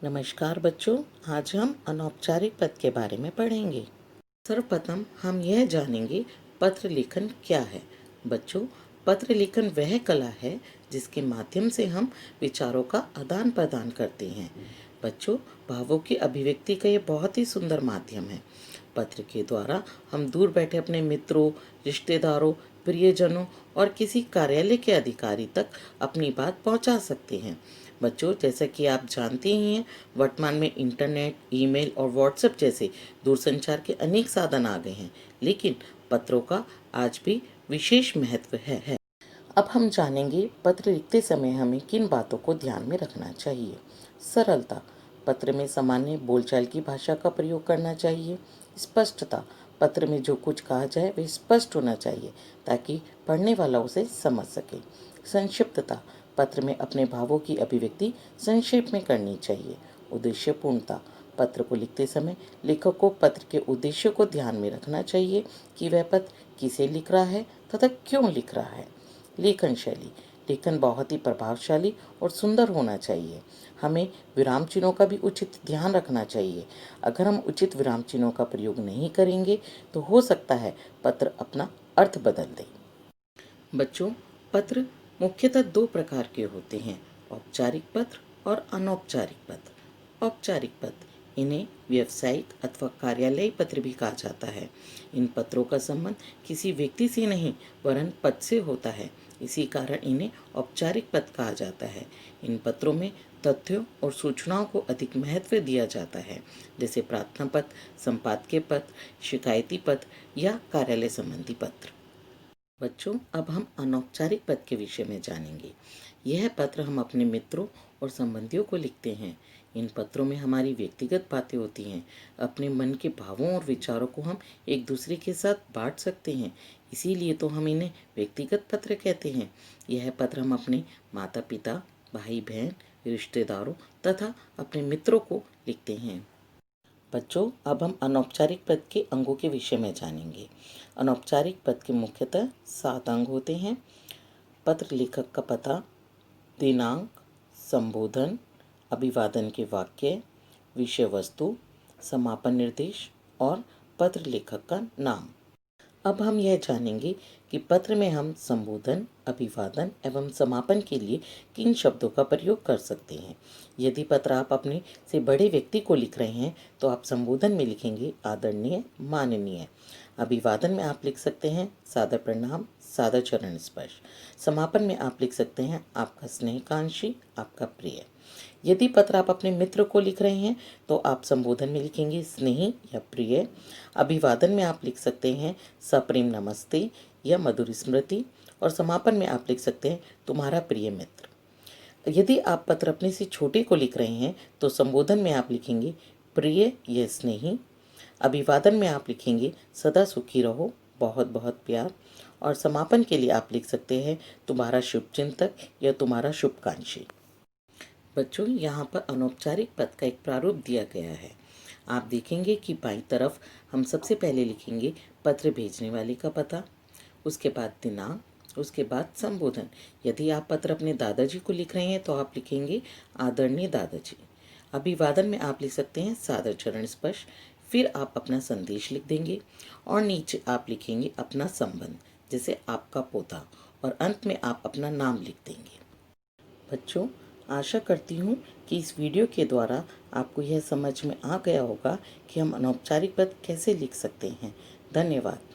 नमस्कार बच्चों, आज हम अनौपचारिक पद के बारे में पढ़ेंगे। सर्वप्रथम हम यह जानेंगे पत्र लेखन क्या है। बच्चों, पत्र लेखन वह कला है जिसके माध्यम से हम विचारों का आदान प्रदान करते हैं। बच्चों, भावों की अभिव्यक्ति का ये बहुत ही सुंदर माध्यम है। पत्र के द्वारा हम दूर बैठे अपने मित्रों, रिश्तेदारों, प्रियजनों और किसी कार्यालय के अधिकारी तक अपनी बात पहुंचा सकते हैं। बच्चों, जैसा कि आप जानते ही हैं, वर्तमान में इंटरनेट, ईमेल और व्हाट्सएप जैसे दूरसंचार के अनेक साधन आ गए हैं, लेकिन पत्रों का आज भी विशेष महत्व है। अब हम जानेंगे पत्र लिखते समय हमें किन बातों को ध्यान में रखना चाहिए। सरलता, पत्र में सामान्य बोलचाल की भाषा का प्रयोग करना चाहिए। स्पष्टता, पत्र में जो कुछ कहा जाए वह स्पष्ट होना चाहिए ताकि पढ़ने वाला उसे समझ सके। संक्षिप्तता, पत्र में अपने भावों की अभिव्यक्ति संक्षेप में करनी चाहिए। उद्देश्यपूर्णता, पत्र को लिखते समय लेखक को पत्र के उद्देश्य को ध्यान में रखना चाहिए कि वह पत्र किसे लिख रहा है तथा क्यों लिख रहा है। लेखन शैली, लेखन बहुत ही प्रभावशाली और सुंदर होना चाहिए। हमें विराम चिन्हों का भी उचित ध्यान रखना चाहिए। अगर हम उचित विराम चिन्हों का प्रयोग नहीं करेंगे तो हो सकता है पत्र अपना अर्थ बदल दे। बच्चों, पत्र मुख्यतः दो प्रकार के होते हैं, औपचारिक पत्र और अनौपचारिक पत्र। औपचारिक पत्र, इन्हें व्यावसायिक अथवा कार्यालयीय पत्र भी कहा जाता है। इन पत्रों का संबंध किसी व्यक्ति से नहीं वरन पद से होता है, इसी कारण इन्हें औपचारिक पत्र कहा जाता है। इन पत्रों में तथ्यों और सूचनाओं को अधिक महत्व दिया जाता है, जैसे प्रार्थना पत्र, संपादकीय पत्र, शिकायती पत्र या कार्यालय संबंधी पत्र। बच्चों, अब हम अनौपचारिक पत्र के विषय में जानेंगे। यह पत्र हम अपने मित्रों और संबंधियों को लिखते हैं। इन पत्रों में हमारी व्यक्तिगत बातें होती हैं। अपने मन के भावों और विचारों को हम एक दूसरे के साथ बांट सकते हैं, इसीलिए तो हम इन्हें व्यक्तिगत पत्र कहते हैं। यह पत्र हम अपने माता पिता, भाई बहन, रिश्तेदारों तथा अपने मित्रों को लिखते हैं। बच्चों, अब हम अनौपचारिक पद के अंगों के विषय में जानेंगे। अनौपचारिक पद के मुख्यतः 7 अंग होते हैं। पत्र लेखक का पता, दिनांक, संबोधन, अभिवादन के वाक्य, विषय वस्तु, समापन निर्देश और पत्र लेखक का नाम। अब हम यह जानेंगे कि पत्र में हम संबोधन, अभिवादन एवं समापन के लिए किन शब्दों का प्रयोग कर सकते हैं। यदि पत्र आप अपने से बड़े व्यक्ति को लिख रहे हैं तो आप संबोधन में लिखेंगे आदरणीय, माननीय। अभिवादन में आप लिख सकते हैं सादर प्रणाम, सादर चरण स्पर्श। समापन में आप लिख सकते हैं आपका स्नेहकांक्षी, आपका प्रिय। यदि पत्र आप अपने मित्र को लिख रहे हैं तो आप संबोधन में लिखेंगे स्नेही या प्रिय। अभिवादन में आप लिख सकते हैं सप्रेम नमस्ते या मधुर स्मृति, और समापन में आप लिख सकते हैं तुम्हारा प्रिय मित्र। यदि आप पत्र अपने से छोटे को लिख रहे हैं तो संबोधन में आप लिखेंगे प्रिय या स्नेही। अभिवादन में आप लिखेंगे सदा सुखी रहो, बहुत बहुत प्यार, और समापन के लिए आप लिख सकते हैं तुम्हारा शुभचिंतक या तुम्हारा शुभकांक्षी। बच्चों, यहाँ पर अनौपचारिक पद का एक प्रारूप दिया गया है। आप देखेंगे कि बाईं तरफ हम सबसे पहले लिखेंगे पत्र भेजने वाले का पता, उसके बाद दिनांक, उसके बाद संबोधन। यदि आप पत्र अपने दादाजी को लिख रहे हैं तो आप लिखेंगे आदरणीय दादाजी। अभिवादन में आप लिख सकते हैं सादर चरण स्पर्श, फिर आप अपना संदेश लिख देंगे और नीचे आप लिखेंगे अपना संबंध, जैसे आपका पोता, और अंत में आप अपना नाम लिख देंगे। बच्चों, आशा करती हूँ कि इस वीडियो के द्वारा आपको यह समझ में आ गया होगा कि हम अनौपचारिक पद कैसे लिख सकते हैं। धन्यवाद।